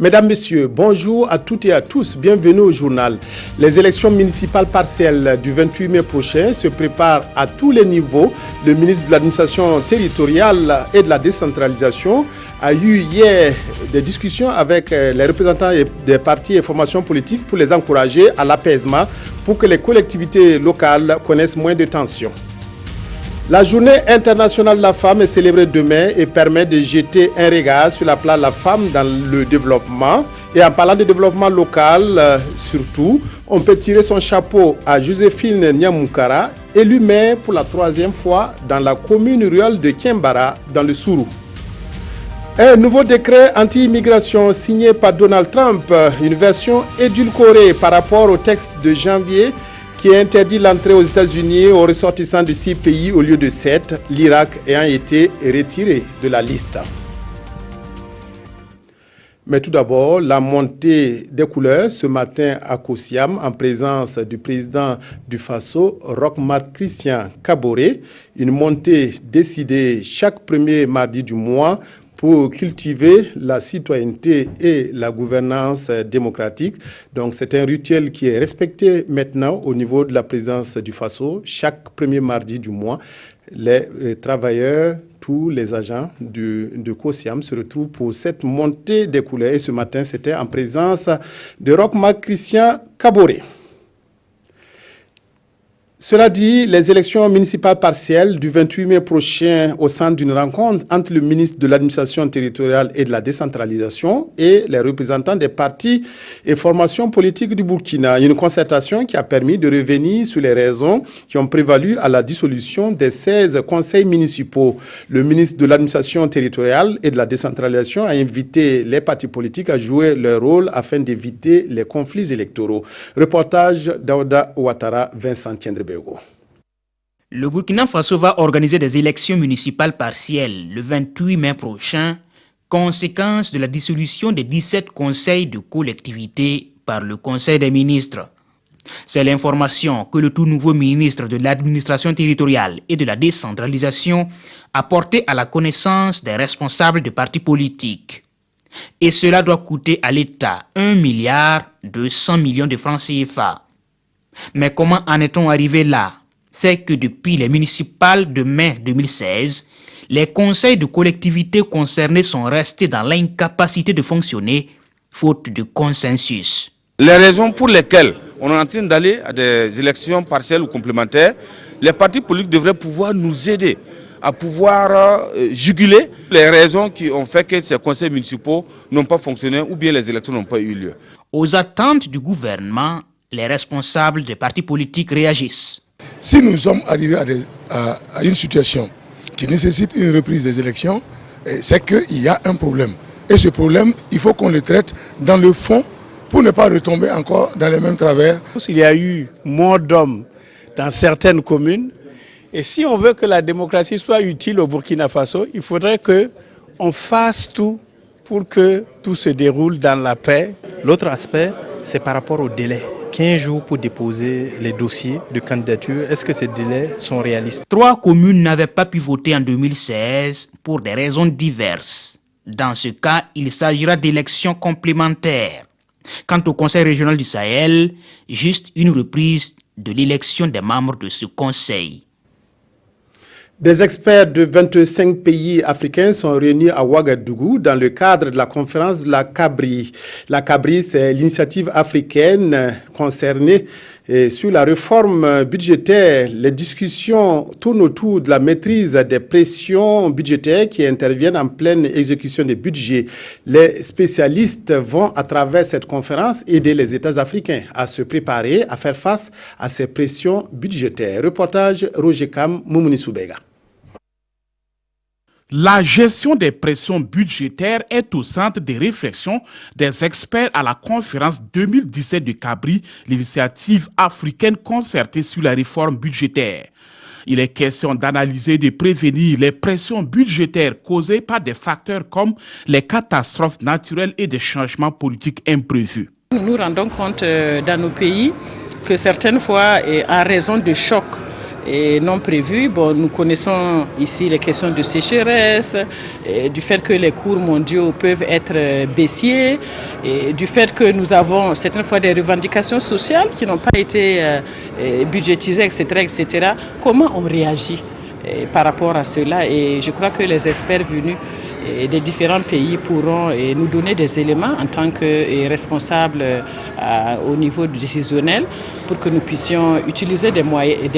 Mesdames, Messieurs, bonjour à toutes et à tous. Bienvenue au journal. Les élections municipales partielles du 28 mai prochain se préparent à tous les niveaux. Le ministre de l'administration territoriale et de la décentralisation a eu hier des discussions avec les représentants des partis et formations politiques pour les encourager à l'apaisement pour que les collectivités locales connaissent moins de tensions. La journée internationale de la femme est célébrée demain et permet de jeter un regard sur la place de la femme dans le développement. Et en parlant de développement local, surtout, on peut tirer son chapeau à Joséphine Niamoukara, élue maire pour la 3e fois dans la commune rurale de Kiembara, dans le Sourou. Un nouveau décret anti-immigration signé par Donald Trump, une version édulcorée par rapport au texte de janvier, qui interdit l'entrée aux États-Unis aux ressortissants de 6 pays au lieu de 7, l'Irak ayant été retiré de la liste. Mais tout d'abord, la montée des couleurs ce matin à Kosiam en présence du président du Faso, Roch Marc Christian Kaboré, une montée décidée chaque premier mardi du mois pour cultiver la citoyenneté et la gouvernance démocratique. Donc c'est un rituel qui est respecté maintenant au niveau de la présidence du Faso. Chaque premier mardi du mois, les travailleurs, tous les agents de Kosiam se retrouvent pour cette montée des couleurs. Et ce matin, c'était en présence de Roch Marc Christian Kaboré. Cela dit, les élections municipales partielles du 28 mai prochain au centre d'une rencontre entre le ministre de l'administration territoriale et de la décentralisation et les représentants des partis et formations politiques du Burkina. Une concertation qui a permis de revenir sur les raisons qui ont prévalu à la dissolution des 16 conseils municipaux. Le ministre de l'administration territoriale et de la décentralisation a invité les partis politiques à jouer leur rôle afin d'éviter les conflits électoraux. Reportage d'Aouda Ouattara, Vincent Tiendrebe. Le Burkina Faso va organiser des élections municipales partielles le 28 mai prochain, conséquence de la dissolution des 17 conseils de collectivité par le Conseil des ministres. C'est l'information que le tout nouveau ministre de l'administration territoriale et de la décentralisation a portée à la connaissance des responsables des partis politiques. Et cela doit coûter à l'État 1,2 milliard de francs CFA. Mais comment en est-on arrivé là? C'est que depuis les municipales de mai 2016, les conseils de collectivités concernés sont restés dans l'incapacité de fonctionner, faute de consensus. Les raisons pour lesquelles on est en train d'aller à des élections partielles ou complémentaires, les partis politiques devraient pouvoir nous aider à pouvoir juguler les raisons qui ont fait que ces conseils municipaux n'ont pas fonctionné ou bien les élections n'ont pas eu lieu. Aux attentes du gouvernement, les responsables des partis politiques réagissent. Si nous sommes arrivés à une situation qui nécessite une reprise des élections, c'est qu'il y a un problème. Et ce problème, il faut qu'on le traite dans le fond pour ne pas retomber encore dans les mêmes travers. Il y a eu mort d'hommes dans certaines communes. Et si on veut que la démocratie soit utile au Burkina Faso, il faudrait qu'on fasse tout pour que tout se déroule dans la paix. L'autre aspect, c'est par rapport au délai. 15 jours pour déposer les dossiers de candidature. Est-ce que ces délais sont réalistes? 3 communes n'avaient pas pu voter en 2016 pour des raisons diverses. Dans ce cas, il s'agira d'élections complémentaires. Quant au Conseil régional du Sahel, juste une reprise de l'élection des membres de ce conseil. Des experts de 25 pays africains sont réunis à Ouagadougou dans le cadre de la conférence de la CABRI. La CABRI, c'est l'initiative africaine concernée sur la réforme budgétaire. Les discussions tournent autour de la maîtrise des pressions budgétaires qui interviennent en pleine exécution des budgets. Les spécialistes vont, à travers cette conférence, aider les États africains à se préparer à faire face à ces pressions budgétaires. Reportage Roger Kam, Moumouni Soubega. La gestion des pressions budgétaires est au centre des réflexions des experts à la conférence 2017 de Cabri, l'initiative africaine concertée sur la réforme budgétaire. Il est question d'analyser et de prévenir les pressions budgétaires causées par des facteurs comme les catastrophes naturelles et des changements politiques imprévus. Nous nous rendons compte dans nos pays que certaines fois, en raison de chocs et non prévues. Bon, nous connaissons ici les questions de sécheresse, du fait que les cours mondiaux peuvent être baissiers, et du fait que nous avons certaines fois des revendications sociales qui n'ont pas été budgétisées, etc. Comment on réagit par rapport à cela? Et je crois que les experts venus des différents pays pourront nous donner des éléments en tant que responsables au niveau décisionnel pour que nous puissions utiliser des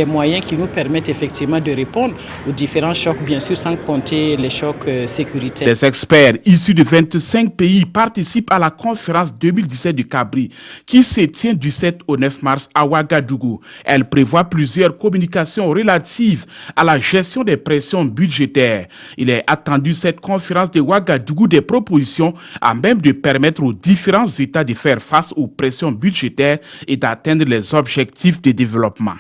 moyens qui nous permettent effectivement de répondre aux différents chocs, bien sûr sans compter les chocs sécuritaires. Les experts issus de 25 pays participent à la conférence 2017 du Cabri qui se tient du 7 au 9 mars à Ouagadougou. Elle prévoit plusieurs communications relatives à la gestion des pressions budgétaires. Il est attendu cette conférence de Ouagadougou des propositions à même de permettre aux différents États de faire face aux pressions budgétaires et d'atteindre les objectifs de développement.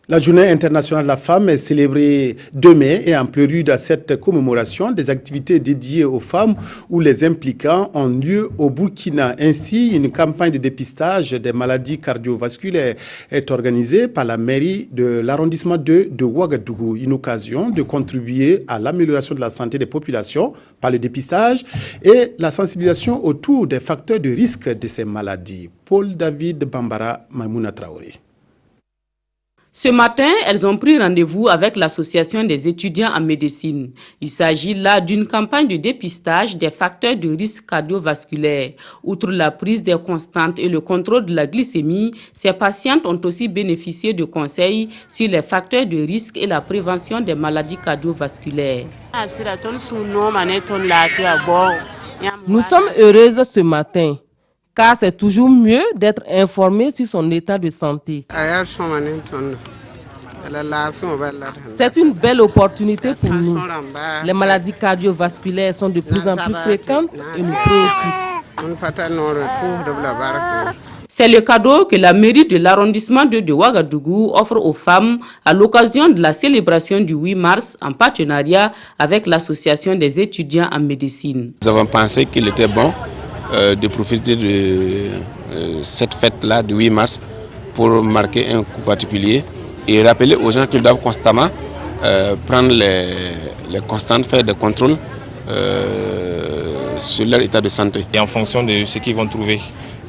La journée internationale de la femme est célébrée demain et en prélude à cette commémoration, des activités dédiées aux femmes ou les impliquants ont lieu au Burkina. Ainsi, une campagne de dépistage des maladies cardiovasculaires est organisée par la mairie de l'arrondissement de Ouagadougou. Une occasion de contribuer à l'amélioration de la santé des populations par le dépistage et la sensibilisation autour des facteurs de risque de ces maladies. Paul David Bambara, Maimouna Traoré. Ce matin, elles ont pris rendez-vous avec l'Association des étudiants en médecine. Il s'agit là d'une campagne de dépistage des facteurs de risque cardiovasculaire. Outre la prise des constantes et le contrôle de la glycémie, ces patientes ont aussi bénéficié de conseils sur les facteurs de risque et la prévention des maladies cardiovasculaires. Nous sommes heureuses ce matin, car c'est toujours mieux d'être informé sur son état de santé. C'est une belle opportunité pour nous. Les maladies cardiovasculaires sont de plus en plus fréquentes et nous préoccupent. C'est le cadeau que la mairie de l'arrondissement de Ouagadougou offre aux femmes à l'occasion de la célébration du 8 mars en partenariat avec l'Association des étudiants en médecine. Nous avons pensé qu'il était bon de profiter de cette fête-là du 8 mars pour marquer un coup particulier et rappeler aux gens qu'ils doivent constamment prendre les constantes, faire des contrôles sur leur état de santé. Et en fonction de ce qu'ils vont trouver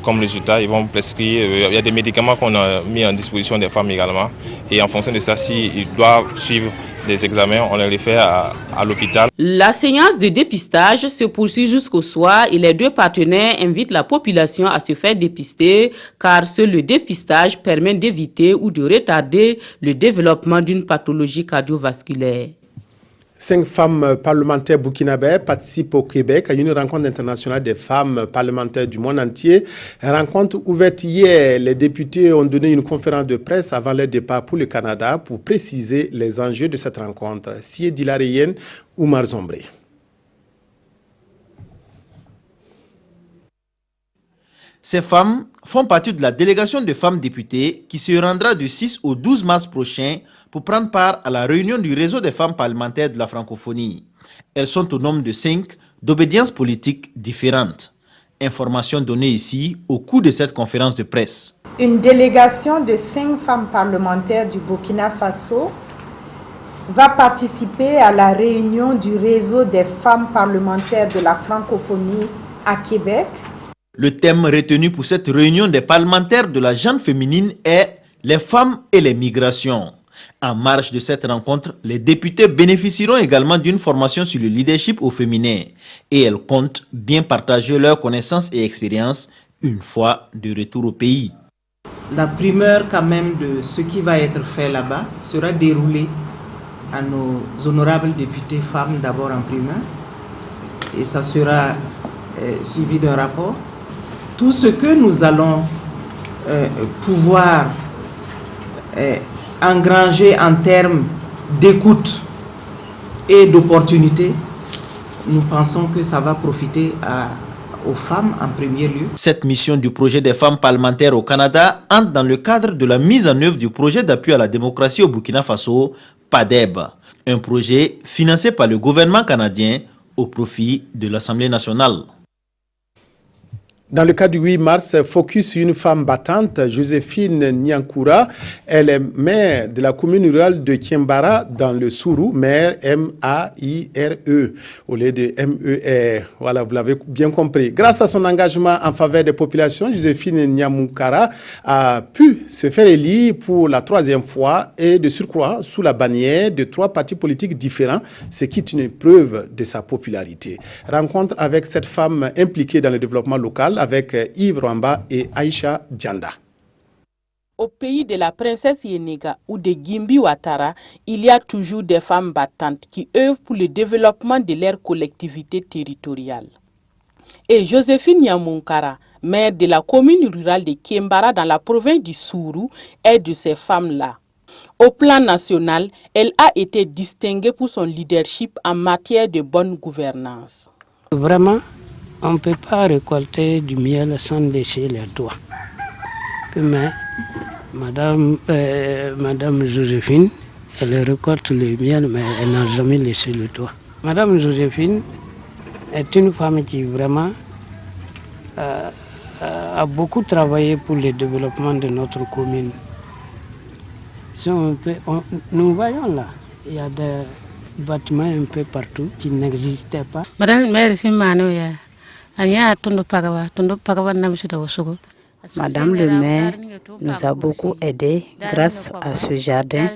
comme résultat, ils vont prescrire. Il y a des médicaments qu'on a mis en disposition des femmes également. Et en fonction de ça, s'ils doivent suivre des examens, on les fait à l'hôpital. La séance de dépistage se poursuit jusqu'au soir et les deux partenaires invitent la population à se faire dépister car seul le dépistage permet d'éviter ou de retarder le développement d'une pathologie cardiovasculaire. 5 femmes parlementaires burkinabè participent au Québec à une rencontre internationale des femmes parlementaires du monde entier. Rencontre ouverte hier, les députés ont donné une conférence de presse avant leur départ pour le Canada pour préciser les enjeux de cette rencontre. Siedi Lareyen, Oumar Zombré. Ces femmes font partie de la délégation de femmes députées qui se rendra du 6 au 12 mars prochain pour prendre part à la réunion du réseau des femmes parlementaires de la francophonie. Elles sont au nombre de 5 d'obédiences politiques différentes. Information donnée ici au cours de cette conférence de presse. Une délégation de 5 femmes parlementaires du Burkina Faso va participer à la réunion du réseau des femmes parlementaires de la francophonie à Québec. Le thème retenu pour cette réunion des parlementaires de la gente féminine est « Les femmes et les migrations ». En marge de cette rencontre, les députés bénéficieront également d'une formation sur le leadership au féminin et elles comptent bien partager leurs connaissances et expériences une fois de retour au pays. La primeur quand même de ce qui va être fait là-bas sera déroulée à nos honorables députés femmes d'abord en primeur et ça sera suivi d'un rapport. Tout ce que nous allons pouvoir engranger en termes d'écoute et d'opportunités, nous pensons que ça va profiter aux femmes en premier lieu. Cette mission du projet des femmes parlementaires au Canada entre dans le cadre de la mise en œuvre du projet d'appui à la démocratie au Burkina Faso, PADEB, un projet financé par le gouvernement canadien au profit de l'Assemblée nationale. Dans le cas du 8 mars, focus sur une femme battante, Joséphine Nyankura. Elle est maire de la commune rurale de Kiembara dans le Sourou, maire M-A-I-R-E, au lieu de M-E-R. Voilà, vous l'avez bien compris. Grâce à son engagement en faveur des populations, Joséphine Nyankura a pu se faire élire pour la 3e fois et de surcroît sous la bannière de 3 partis politiques différents, ce qui est une preuve de sa popularité. Rencontre avec cette femme impliquée dans le développement local, avec Yves Rwamba et Aïcha Dianda. Au pays de la princesse Yenega ou de Gimbi Ouattara, il y a toujours des femmes battantes qui œuvrent pour le développement de leur collectivité territoriale. Et Joséphine Nyamunkara, maire de la commune rurale de Kiembara dans la province du Sourou, est de ces femmes-là. Au plan national, elle a été distinguée pour son leadership en matière de bonne gouvernance. Vraiment, on ne peut pas récolter du miel sans lécher les doigts. Mais Madame Joséphine, elle récolte le miel, mais elle n'a jamais léché le doigt. Madame Joséphine est une femme qui vraiment a beaucoup travaillé pour le développement de notre commune. Si nous voyons là, il y a des bâtiments un peu partout qui n'existaient pas. Madame le maire nous a beaucoup aidés. Grâce à ce jardin,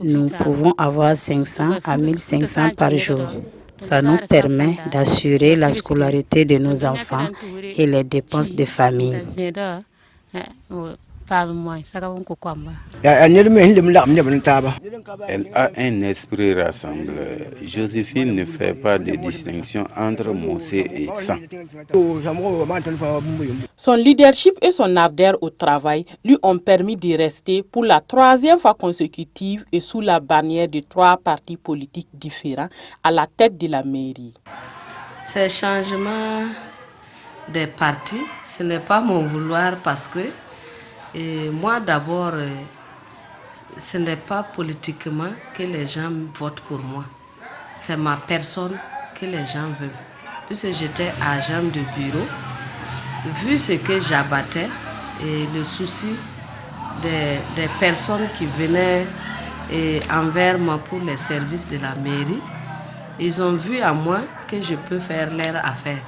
nous pouvons avoir 500 à 1500 par jour. Ça nous permet d'assurer la scolarité de nos enfants et les dépenses de famille. Elle a un esprit rassembleur. Joséphine ne fait pas de distinction entre Moussé et Sang. Son leadership et son ardeur au travail lui ont permis de rester pour la 3e fois consécutive et sous la bannière de 3 partis politiques différents à la tête de la mairie. Ces changements des partis, ce n'est pas mon vouloir parce que moi d'abord, ce n'est pas politiquement que les gens votent pour moi. C'est ma personne que les gens veulent. Puisque j'étais agent de bureau, vu ce que j'abattais et le souci des personnes qui venaient envers moi pour les services de la mairie, ils ont vu à moi que je peux faire leur affaire.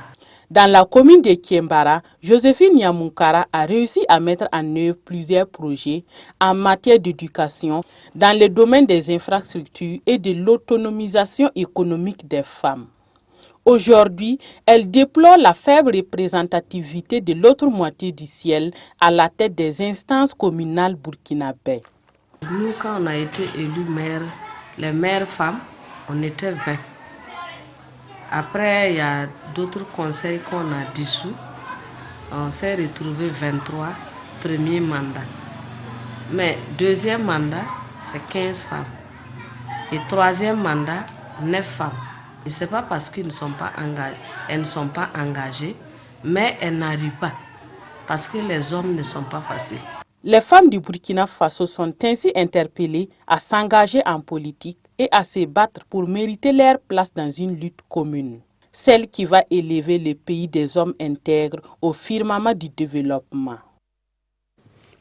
Dans la commune de Kiembara, Joséphine Nyamunkara a réussi à mettre en œuvre plusieurs projets en matière d'éducation dans le domaine des infrastructures et de l'autonomisation économique des femmes. Aujourd'hui, elle déplore la faible représentativité de l'autre moitié du ciel à la tête des instances communales burkinabè. Nous, quand on a été élus maire, les maires femmes, on était 20. Après, il y a d'autres conseils qu'on a dissous. On s'est retrouvé 23, premier mandat. Mais deuxième mandat, c'est 15 femmes. Et troisième mandat, 9 femmes. Et ce n'est pas parce qu'elles ne sont pas engagées, elles ne sont pas engagées, mais elles n'arrivent pas. Parce que les hommes ne sont pas faciles. Les femmes du Burkina Faso sont ainsi interpellées à s'engager en politique et à se battre pour mériter leur place dans une lutte commune. Celle qui va élever le pays des hommes intègres au firmament du développement.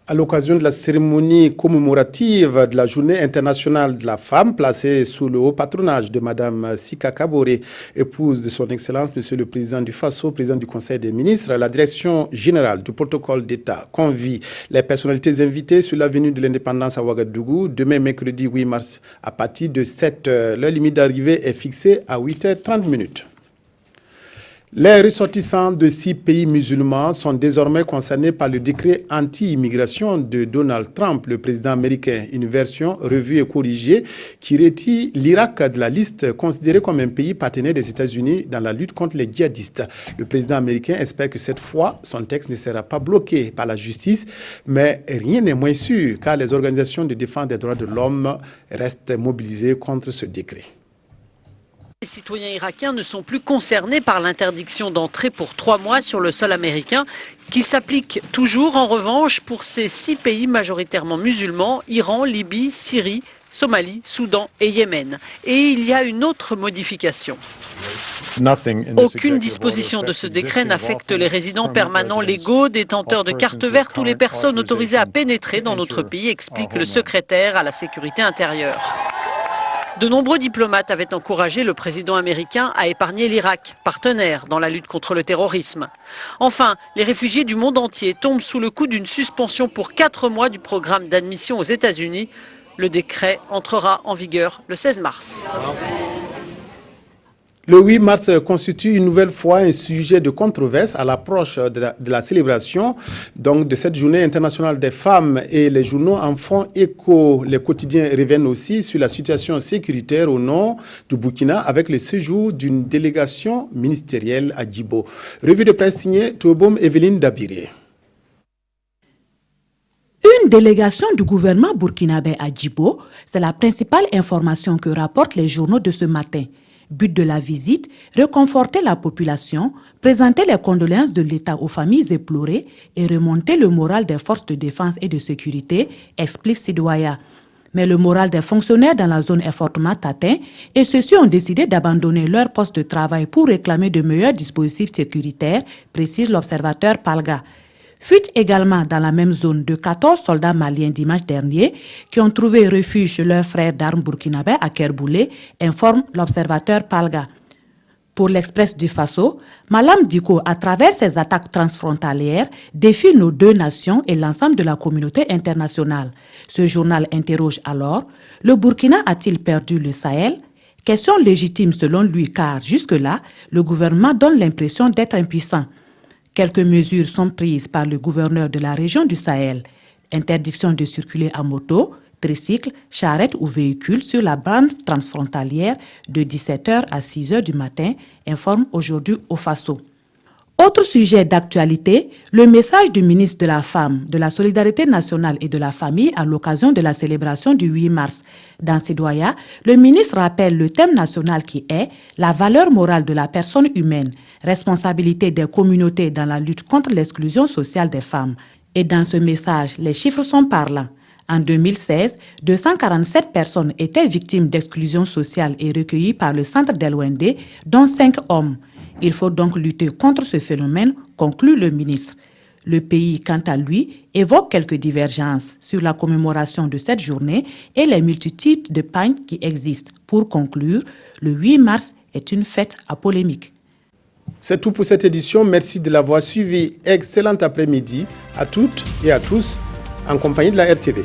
À l'occasion de la cérémonie commémorative de la Journée internationale de la femme, placée sous le haut patronage de Mme Sika Kaboré, épouse de son Excellence, M. le Président du Faso, président du Conseil des ministres, la Direction générale du protocole d'État convie les personnalités invitées sur l'avenue de l'Indépendance à Ouagadougou, demain mercredi 8 mars à partir de 7h. Leur limite d'arrivée est fixée à 8h30. Les ressortissants de 6 pays musulmans sont désormais concernés par le décret anti-immigration de Donald Trump, le président américain. Une version revue et corrigée qui retire l'Irak de la liste considérée comme un pays partenaire des États-Unis dans la lutte contre les djihadistes. Le président américain espère que cette fois, son texte ne sera pas bloqué par la justice, mais rien n'est moins sûr car les organisations de défense des droits de l'homme restent mobilisées contre ce décret. Les citoyens irakiens ne sont plus concernés par l'interdiction d'entrée pour 3 mois sur le sol américain, qui s'applique toujours en revanche pour ces 6 pays majoritairement musulmans, Iran, Libye, Syrie, Somalie, Soudan et Yémen. Et il y a une autre modification. Aucune disposition de ce décret n'affecte les résidents permanents légaux, détenteurs de cartes vertes ou les personnes autorisées à pénétrer dans notre pays, explique le secrétaire à la sécurité intérieure. De nombreux diplomates avaient encouragé le président américain à épargner l'Irak, partenaire dans la lutte contre le terrorisme. Enfin, les réfugiés du monde entier tombent sous le coup d'une suspension pour 4 mois du programme d'admission aux États-Unis. Le décret entrera en vigueur le 16 mars. Le 8 mars constitue une nouvelle fois un sujet de controverse à l'approche de la célébration donc, de cette journée internationale des femmes, et les journaux en font écho. Les quotidiens reviennent aussi sur la situation sécuritaire au nord du Burkina avec le séjour d'une délégation ministérielle à Djibo. Revue de presse signée Tobom Evelyne Dabiré. Une délégation du gouvernement burkinabé à Djibo, c'est la principale information que rapportent les journaux de ce matin. But de la visite, réconforter la population, présenter les condoléances de l'État aux familles éplorées et remonter le moral des forces de défense et de sécurité, explique Sidouaya. Mais le moral des fonctionnaires dans la zone est fortement atteint et ceux-ci ont décidé d'abandonner leur poste de travail pour réclamer de meilleurs dispositifs sécuritaires, précise l'observateur Palga. Fuite également dans la même zone de 14 soldats maliens dimanche dernier qui ont trouvé refuge chez leurs frères d'armes burkinabés à Kerboulé, informe l'observateur Palga. Pour l'Express du Faso, Malam Diko, à travers ses attaques transfrontalières, défie nos deux nations et l'ensemble de la communauté internationale. Ce journal interroge alors, le Burkina a-t-il perdu le Sahel ? Question légitime selon lui car jusque-là, le gouvernement donne l'impression d'être impuissant. Quelques mesures sont prises par le gouverneur de la région du Sahel. Interdiction de circuler à moto, tricycle, charrette ou véhicule sur la bande transfrontalière de 17h à 6h du matin, informe aujourd'hui au Faso. Autre sujet d'actualité, le message du ministre de la Femme, de la Solidarité nationale et de la Famille à l'occasion de la célébration du 8 mars. Dans Sidouaya, le ministre rappelle le thème national qui est la valeur morale de la personne humaine, responsabilité des communautés dans la lutte contre l'exclusion sociale des femmes. Et dans ce message, les chiffres sont parlants. En 2016, 247 personnes étaient victimes d'exclusion sociale et recueillies par le centre d'El-Wendé, dont 5 hommes. Il faut donc lutter contre ce phénomène, conclut le ministre. Le pays, quant à lui, évoque quelques divergences sur la commémoration de cette journée et les multitudes de pagnes qui existent. Pour conclure, le 8 mars est une fête à polémique. C'est tout pour cette édition. Merci de l'avoir suivi. Excellent après-midi à toutes et à tous en compagnie de la RTV.